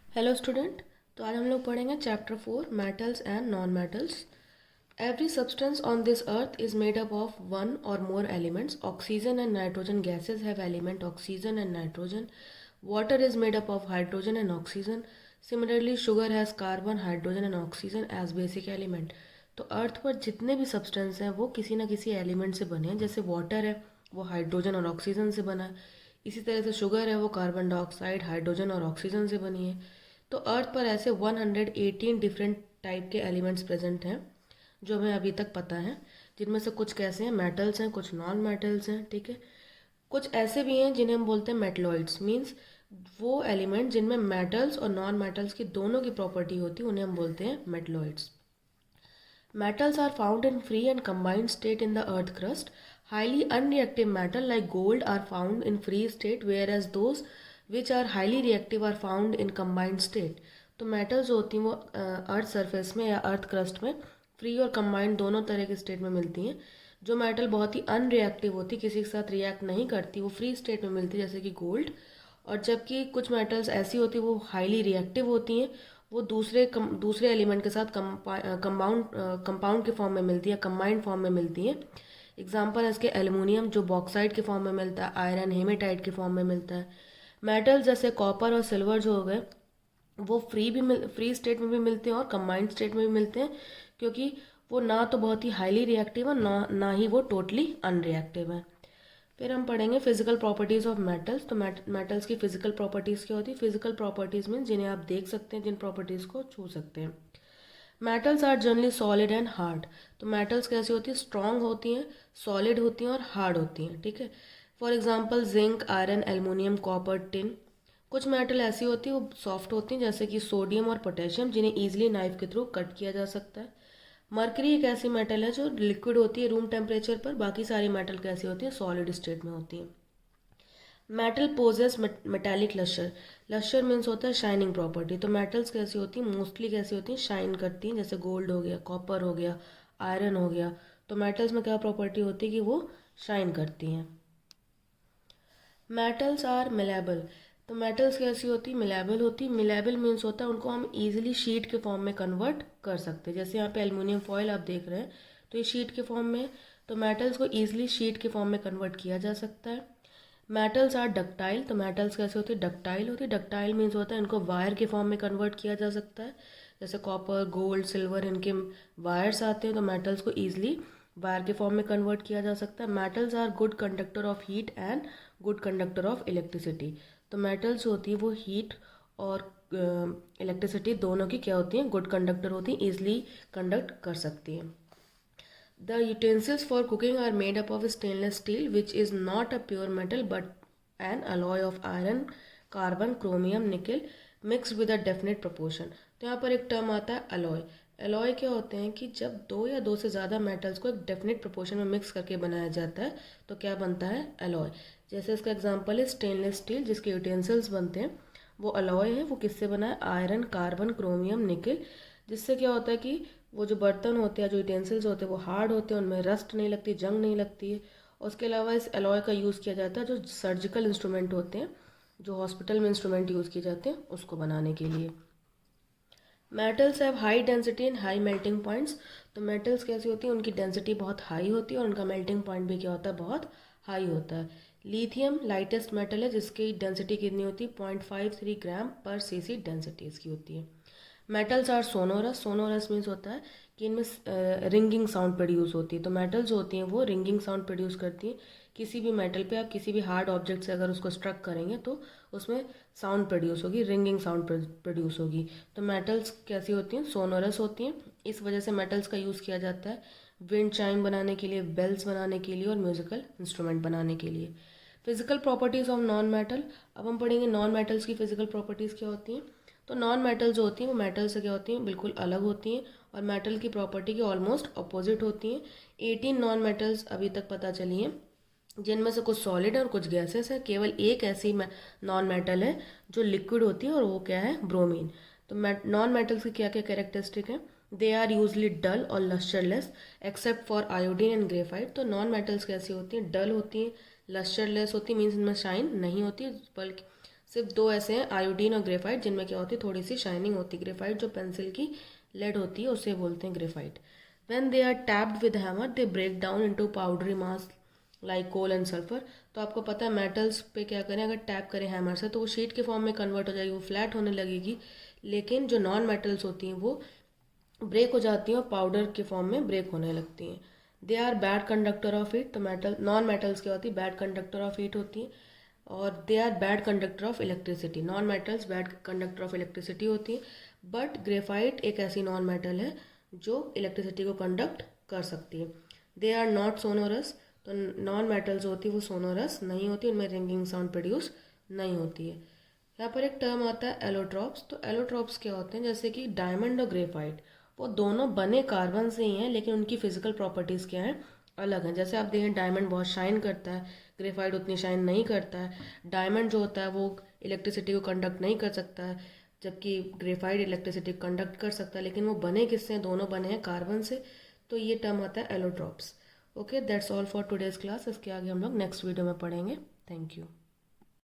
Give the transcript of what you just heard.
Hello student. तो आज हम लोग पढ़ेंगे chapter 4 metals and non metals. Every substance on this earth is made up of one or more elements. Oxygen and nitrogen gases have element oxygen and nitrogen. Water is made up of hydrogen and oxygen. Similarly sugar has carbon, hydrogen and oxygen as basic element. तो earth पर जितने भी substance हैं वो किसी ना किसी element से बने हैं. जैसे वाटर है वो हाइड्रोजन और ऑक्सीजन से बना है. इसी तरह से शुगर है वो कार्बन डाइऑक्साइड, हाइड्रोजन और ऑक्सीजन से बनी है. तो अर्थ पर ऐसे 118 डिफरेंट टाइप के एलिमेंट्स प्रेजेंट हैं जो हमें अभी तक पता है. जिनमें से कुछ कैसे हैं, मेटल्स हैं, कुछ नॉन मेटल्स हैं. ठीक है. कुछ ऐसे भी हैं जिन्हें हम बोलते हैं मेटलॉइड्स. मीन्स वो एलिमेंट जिनमें मेटल्स और नॉन मेटल्स की दोनों की प्रॉपर्टी होती है उन्हें हम बोलते हैं metalloids. Metals are found in free and combined state in the earth crust. Highly unreactive metal like gold are found in free state, whereas those which are highly reactive are found in combined state. तो metals जो होती हैं वो earth surface में या earth crust में free और combined दोनों तरह के स्टेट में मिलती हैं. जो मेटल बहुत ही अनरिएक्टिव होती, किसी के साथ रिएक्ट नहीं करती, वो फ्री स्टेट में मिलती है जैसे कि गोल्ड. और जबकि कुछ मेटल्स ऐसी होती वो हाईली रिएक्टिव होती हैं, वो दूसरे एलिमेंट के साथ कंपाउंड के फॉर्म में मिलती है, कंबाइंड फॉर्म में मिलती है. एग्जांपल है इसके एल्युमिनियम जो बॉक्साइड के फॉर्म में मिलता है, आयरन हेमेटाइट के फॉर्म में मिलता है. मेटल्स जैसे कॉपर और सिल्वर जो हो गए वो फ्री स्टेट में भी मिलते हैं और कंबाइंड स्टेट में भी मिलते हैं, क्योंकि वो ना तो बहुत ही हाईली रिएक्टिव है ना ही वो टोटली अनरिएक्टिव है. फिर हम पढ़ेंगे फिजिकल प्रॉपर्टीज ऑफ मेटल्स. तो मेटल्स की फिजिकल प्रॉपर्टीज क्या होती है? फिजिकल प्रॉपर्टीज में जिन्हें आप देख सकते हैं, जिन प्रॉपर्टीज को छू सकते हैं. Metals are generally solid and hard. तो मेटल्स कैसी होती है? स्ट्रॉन्ग होती हैं, सॉलिड होती हैं और हार्ड होती हैं. ठीक है. For example zinc, iron, aluminium, copper, tin. कुछ मेटल ऐसी होती है वो सॉफ्ट होती हैं जैसे कि सोडियम और पोटेशियम, जिन्हें ईजिली नाइफ के थ्रू कट किया जा सकता है. मरकरी एक ऐसी मेटल है जो लिक्विड होती है रूम टेम्परेचर पर. बाकी सारी मेटल कैसी होती है? सॉलिड स्टेट में होती है. Metal possess metallic lustre. Lustre means होता है शाइनिंग प्रॉपर्टी. तो मेटल्स कैसी होती हैं? मोस्टली कैसी होती हैं? शाइन करती हैं. जैसे गोल्ड हो गया, कॉपर हो गया, आयरन हो गया. तो मेटल्स में क्या प्रॉपर्टी होती है कि वो शाइन करती हैं. Metals are malleable. तो मेटल्स कैसी होती है? मिलेबल होती है. मिलेबल मीन्स होता है उनको हम इजीली शीट के फॉर्म में कन्वर्ट कर सकते हैं. जैसे यहाँ पे एल्युमिनियम फॉयल आप देख रहे हैं तो ये शीट के फॉर्म में. तो मेटल्स को ईजिली शीट के फॉर्म में कन्वर्ट किया जा सकता है. Metals are ductile. तो मेटल्स कैसे होती है? डक्टाइल होती है. डक्टाइल मीन्स होता है इनको वायर के फॉर्म में कन्वर्ट किया जा सकता है. जैसे कॉपर, गोल्ड, सिल्वर, इनके वायर्स आते हैं तो मेटल्स को ईजिली वायर के फॉर्म में कन्वर्ट किया जा सकता है. Metals are good conductor of heat and good conductor of electricity. तो मेटल्स जो होती है वो हीट और इलेक्ट्रिसिटी दोनों की क्या होती हैं? गुड कंडक्टर होती हैं, ईजिली कंडक्ट कर सकती हैं. The utensils for cooking are made up of stainless steel, which is not a pure metal but an alloy of iron, carbon, chromium, nickel mixed with a definite proportion. तो यहाँ पर एक term आता है alloy. Alloy क्या होते हैं कि जब दो या दो से ज़्यादा मेटल्स को एक डेफिनेट प्रोपोर्शन में मिक्स करके बनाया जाता है तो क्या बनता है? अलॉय. जैसे इसका एग्जांपल है स्टेनलेस स्टील जिसके यूटेंसिल्स बनते हैं वो अलॉय है. वो किससे बना है? आयरन, कार्बन, क्रोमियम, निकल. जिससे क्या होता है कि वो जो बर्तन होते हैं, जो यूटेंसिल्स होते हैं वो हार्ड होते हैं, उनमें रस्ट नहीं लगती, जंग नहीं लगती है. और उसके अलावा इस अलॉय का यूज़ किया जाता है जो सर्जिकल इंस्ट्रूमेंट होते हैं, जो हॉस्पिटल में इंस्ट्रूमेंट यूज़ किए जाते हैं उसको बनाने के लिए. Metals have high density and high melting points. तो मेटल्स कैसी होती हैं? उनकी डेंसिटी बहुत हाई होती है और उनका मेल्टिंग पॉइंट भी क्या होता है? बहुत हाई होता है. लिथियम लाइटेस्ट मेटल है जिसकी डेंसिटी कितनी होती है? 0.53 ग्राम पर सीसी डेंसिटी इसकी होती है. Metals are sonorous. Sonorous means होता है कि इनमें रिंगिंग साउंड प्रोड्यूस होती है. तो मेटल्स जो होती हैं वो रिंगिंग साउंड प्रोड्यूस करती हैं. किसी भी मेटल पे आप किसी भी हार्ड ऑब्जेक्ट से अगर उसको स्ट्रक करेंगे तो उसमें साउंड प्रोड्यूस होगी, रिंगिंग साउंड प्रोड्यूस होगी. तो मेटल्स कैसी होती हैं? सोनोरस होती हैं. इस वजह से मेटल्स का यूज़ किया जाता है विंड चाइम बनाने के लिए, बेल्स बनाने के लिए और म्यूजिकल इंस्ट्रूमेंट बनाने के लिए. Physical properties of non metal. अब हम पढ़ेंगे नॉन मेटल्स की फिजिकल प्रॉपर्टीज़ क्या होती हैं. तो नॉन मेटल जो होती हैं वो मेटल से क्या होती हैं? बिल्कुल अलग होती हैं और मेटल की प्रॉपर्टी के ऑलमोस्ट अपोजिट होती हैं. 18 नॉन मेटल्स अभी तक पता चली हैं जिनमें से कुछ सॉलिड है और कुछ गैसेस है. केवल एक ऐसी नॉन मेटल है जो लिक्विड होती है और वो क्या है? ब्रोमीन. तो नॉन मेटल्स की क्या क्या कैरेक्टरिस्टिक है? दे आर यूजली डल और lustreless except for iodine and graphite. तो नॉन मेटल्स कैसी होती हैं? डल होती हैं, लस्टरलेस होती है, मीन्स इनमें शाइन नहीं होती, बल्कि सिर्फ दो ऐसे हैं, आयोडीन और ग्रेफाइट, जिनमें क्या होती है, थोड़ी सी शाइनिंग होती है। ग्रेफाइट जो पेंसिल की लेड होती है उसे बोलते हैं graphite. When they are tapped with hammer they break down into powdery mass like coal and sulphur. तो आपको पता है मेटल्स पे क्या करें, अगर टैप करें हैमर से तो वो शीट के फॉर्म में कन्वर्ट हो जाएगी, वो फ्लैट होने लगेगी। लेकिन जो नॉन मेटल्स होती हैं वो ब्रेक हो जाती हैं और पाउडर के फॉर्म में ब्रेक होने लगती हैं। They are bad conductor of heat. तो मेटल नॉन मेटल्स क्या होती है, बैड कंडक्टर ऑफ हीट होती हैं। और they are bad conductor of electricity. Non metals bad conductor of electricity होती है, बट ग्रेफाइट एक ऐसी नॉन मेटल है जो इलेक्ट्रिसिटी को कंडक्ट कर सकती है। They are not sonorous. तो नॉन मेटल्स होती है वो सोनोरस नहीं होती, उनमें रिंगिंग साउंड प्रोड्यूस नहीं होती है। यहाँ पर एक टर्म आता है एलोट्रॉप्स। तो एलोट्रॉप्स क्या होते हैं, जैसे कि डायमंड और ग्रेफाइट, वो दोनों बने कार्बन से ही हैं, लेकिन उनकी फिजिकल प्रॉपर्टीज़ क्या हैं, अलग हैं। जैसे आप देखें डायमंड बहुत शाइन करता है, ग्रेफाइट उतनी शाइन नहीं करता है। डायमंड जो होता है वो इलेक्ट्रिसिटी को कंडक्ट नहीं कर सकता है, जबकि ग्रेफाइट इलेक्ट्रिसिटी कंडक्ट कर सकता है। लेकिन वो बने किससे हैं, दोनों बने हैं कार्बन से। तो ये टर्म आता है allotropes. Okay, that's all for today's class. इसके आगे हम लोग नेक्स्ट वीडियो में पढ़ेंगे। Thank you.